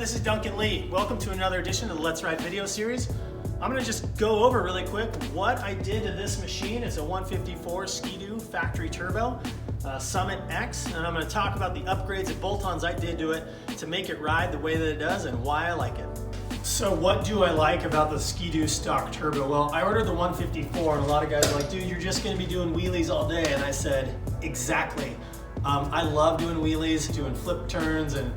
this is Duncan Lee. Welcome to another edition of the Let's Ride video series. I'm gonna just go over really quick what I did to this machine. It's a 154 Skidoo factory turbo, Summit X, and I'm gonna talk about the upgrades and bolt-ons I did to it to make it ride the way that it does and why I like it. So what do I like about the Skidoo stock turbo? Well, I ordered the 154 and a lot of guys are like, dude, you're just gonna be doing wheelies all day. And I said, exactly. I love doing wheelies, doing flip turns and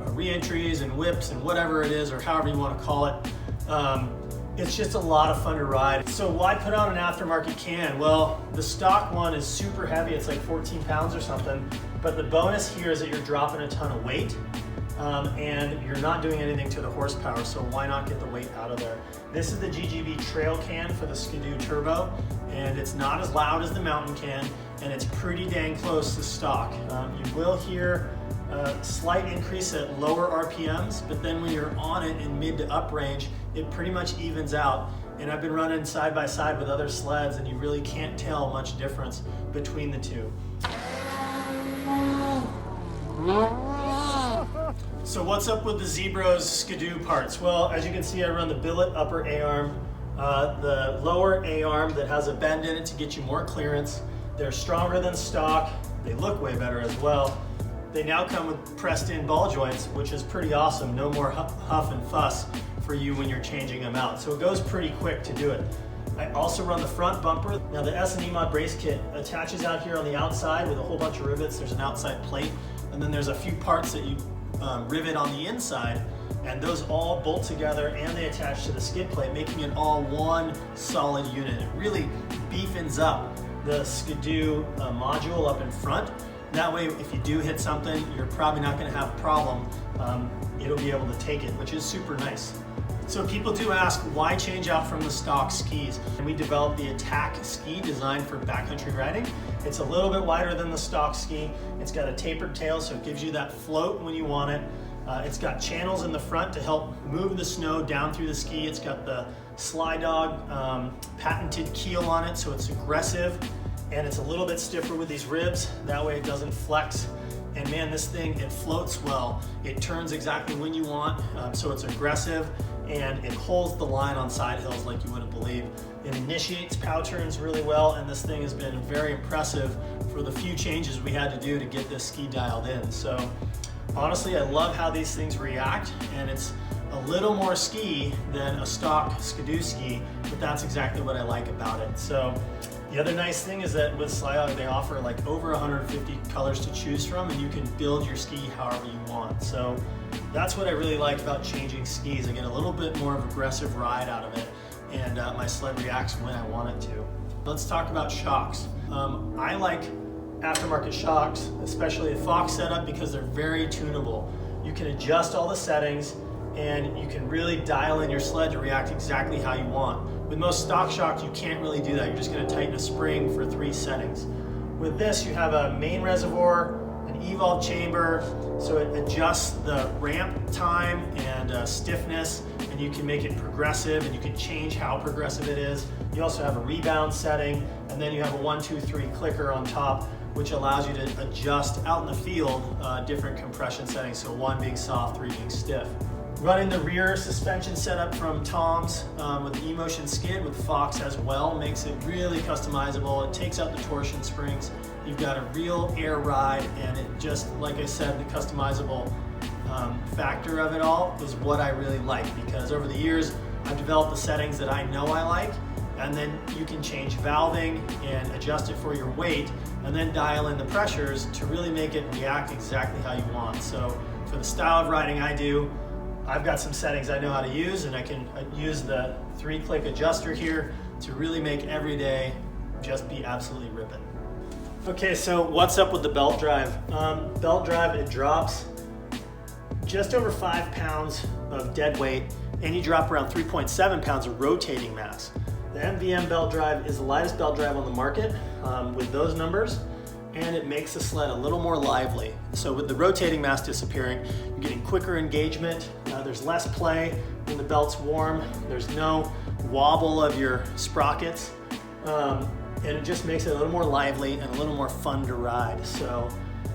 re-entries and whips and whatever it is, or however you want to call it. It's just a lot of fun to ride. So why put out an aftermarket can? Well, the stock one is super heavy. It's like 14 pounds or something. But the bonus here is that you're dropping a ton of weight and you're not doing anything to the horsepower. So why not get the weight out of there? This is the GGB trail can for the Skidoo turbo, and it's not as loud as the mountain can, and it's pretty dang close to stock. You will hear a slight increase at lower RPMs, but then when you're on it in mid to up range, it pretty much evens out. And I've been running side by side with other sleds, and you really can't tell much difference between the two. So what's up with the Zebra's Skidoo parts? Well, as you can see, I run the billet upper A-arm, the lower A-arm that has a bend in it to get you more clearance. They're stronger than stock. They look way better as well. They now come with pressed in ball joints, which is pretty awesome. No more huff and fuss for you when you're changing them out. So it goes pretty quick to do it. I also run the front bumper. Now the S&E Mod brace kit attaches out here on the outside with a whole bunch of rivets. There's an outside plate, and then there's a few parts that you rivet on the inside, and those all bolt together and they attach to the skid plate, making it all one solid unit. It really beefens up the Skidoo module up in front. That way, if you do hit something, you're probably not going to have a problem. It'll be able to take it, which is super nice. So people do ask, why change out from the stock skis? And we developed the Attack ski designed for backcountry riding. It's a little bit wider than the stock ski. It's got a tapered tail, so it gives you that float when you want it. It's got channels in the front to help move the snow down through the ski. It's got the Sly Dog patented keel on it, so it's aggressive, and it's a little bit stiffer with these ribs. That way it doesn't flex. And man, this thing, it floats well. It turns exactly when you want, so it's aggressive, and it holds the line on side hills like you wouldn't believe. It initiates pow turns really well, and this thing has been very impressive for the few changes we had to do to get this ski dialed in. So honestly, I love how these things react, and it's a little more ski than a stock Skidoo ski, but that's exactly what I like about it. So the other nice thing is that with Sly Dog, they offer like over 150 colors to choose from, and you can build your ski however you want. So that's what I really like about changing skis. I get a little bit more of aggressive ride out of it, and my sled reacts when I want it to. Let's talk about shocks. I like aftermarket shocks, especially a Fox setup, because they're very tunable. You can adjust all the settings, and you can really dial in your sled to react exactly how you want. With most stock shocks, you can't really do that. You're just gonna tighten a spring for 3 settings. With this, you have a main reservoir, an evolve chamber, so it adjusts the ramp time and stiffness, and you can make it progressive, and you can change how progressive it is. You also have a rebound setting, and then you have a 1, 2, 3 clicker on top, which allows you to adjust out in the field different compression settings, so 1 being soft, 3 being stiff. Running the rear suspension setup from Tom's with the E-Motion skid with Fox as well makes it really customizable. It takes out the torsion springs. You've got a real air ride, and it just, like I said, the customizable factor of it all is what I really like, because over the years I've developed the settings that I know I like, and then you can change valving and adjust it for your weight, and then dial in the pressures to really make it react exactly how you want. So for the style of riding I do, I've got some settings I know how to use, and I can use the 3-click adjuster here to really make every day just be absolutely ripping. Okay, so what's up with the belt drive? Belt drive, it drops just over 5 pounds of dead weight, and you drop around 3.7 pounds of rotating mass. The MVM belt drive is the lightest belt drive on the market with those numbers, and it makes the sled a little more lively. So with the rotating mass disappearing, you're getting quicker engagement, there's less play when the belt's warm, there's no wobble of your sprockets, and it just makes it a little more lively and a little more fun to ride. So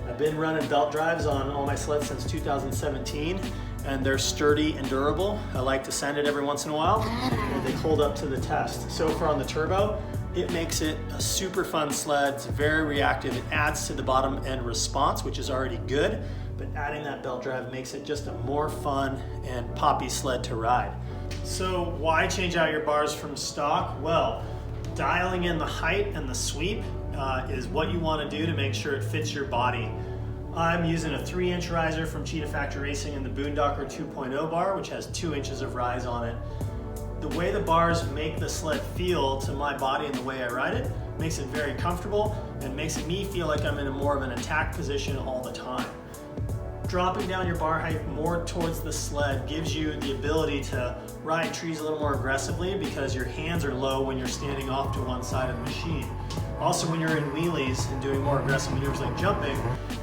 I've been running belt drives on all my sleds since 2017, and they're sturdy and durable. I like to send it every once in a while, and they hold up to the test. So far on the turbo, it makes it a super fun sled. It's very reactive. It adds to the bottom end response, which is already good, but adding that belt drive makes it just a more fun and poppy sled to ride. So why change out your bars from stock? Well, dialing in the height and the sweep is what you want to do to make sure it fits your body. I'm using a 3-inch riser from Cheetah Factory Racing in the Boondocker 2.0 bar, which has 2 inches of rise on it. The way the bars make the sled feel to my body and the way I ride it makes it very comfortable and makes me feel like I'm in a more of an attack position all the time. Dropping down your bar height more towards the sled gives you the ability to ride trees a little more aggressively because your hands are low when you're standing off to one side of the machine. Also, when you're in wheelies and doing more aggressive maneuvers like jumping,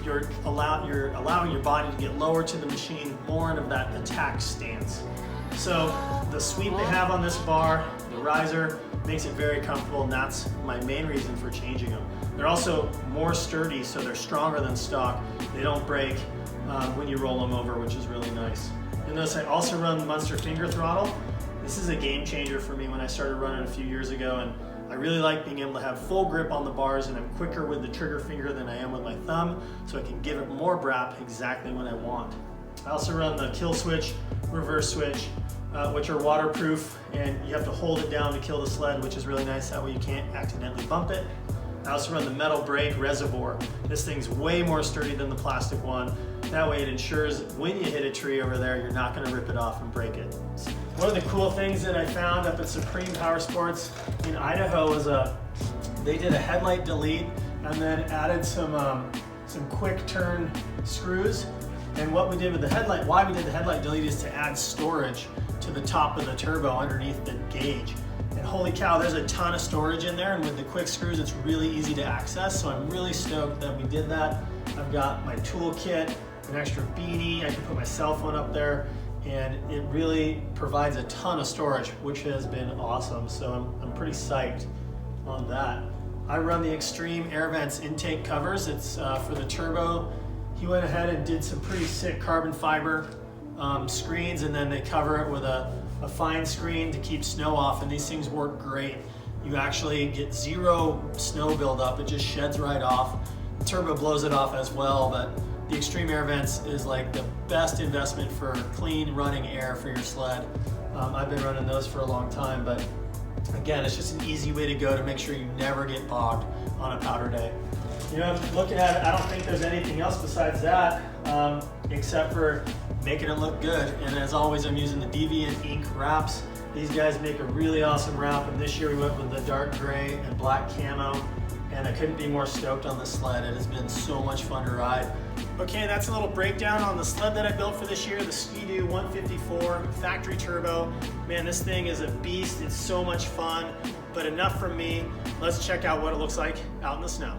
you're allowing your body to get lower to the machine, more into that attack stance. So the sweep they have on this bar, the riser, makes it very comfortable, and that's my main reason for changing them. They're also more sturdy, so they're stronger than stock. They don't break when you roll them over, which is really nice. You'll notice I also run the Munster finger throttle. This is a game changer for me when I started running a few years ago, and I really like being able to have full grip on the bars, and I'm quicker with the trigger finger than I am with my thumb, so I can give it more brap exactly when I want. I also run the kill switch, reverse switch, which are waterproof, and you have to hold it down to kill the sled, which is really nice. That way you can't accidentally bump it. I also run the metal brake reservoir. This thing's way more sturdy than the plastic one. That way it ensures when you hit a tree over there, you're not gonna rip it off and break it. One of the cool things that I found up at Supreme Power Sports in Idaho was they did a headlight delete and then added some quick turn screws. And what we did with the headlight, why we did the headlight delete is to add storage to the top of the turbo underneath the gauge. And holy cow, there's a ton of storage in there, and with the quick screws, it's really easy to access, so I'm really stoked that we did that. I've got my tool kit, an extra beanie, I can put my cell phone up there, and it really provides a ton of storage, which has been awesome, so I'm pretty psyched on that. I run the Extreme Air Vents intake covers. It's for the turbo. He went ahead and did some pretty sick carbon fiber screens, and then they cover it with a fine screen to keep snow off, and these things work great. You actually get zero snow buildup, it just sheds right off. The turbo blows it off as well, but the Extreme Air Vents is like the best investment for clean running air for your sled. I've been running those for a long time, but again, it's just an easy way to go to make sure you never get bogged on a powder day. You know, looking at it, I don't think there's anything else besides that, except for making it look good. And as always, I'm using the Deviant ink wraps. These guys make a really awesome wrap, and this year we went with the dark gray and black camo, and I couldn't be more stoked on this sled. It has been so much fun to ride. Okay, that's a little breakdown on the sled that I built for this year, the Skidoo 154 factory turbo. Man, this thing is a beast. It's so much fun, but enough from me. Let's check out what it looks like out in the snow.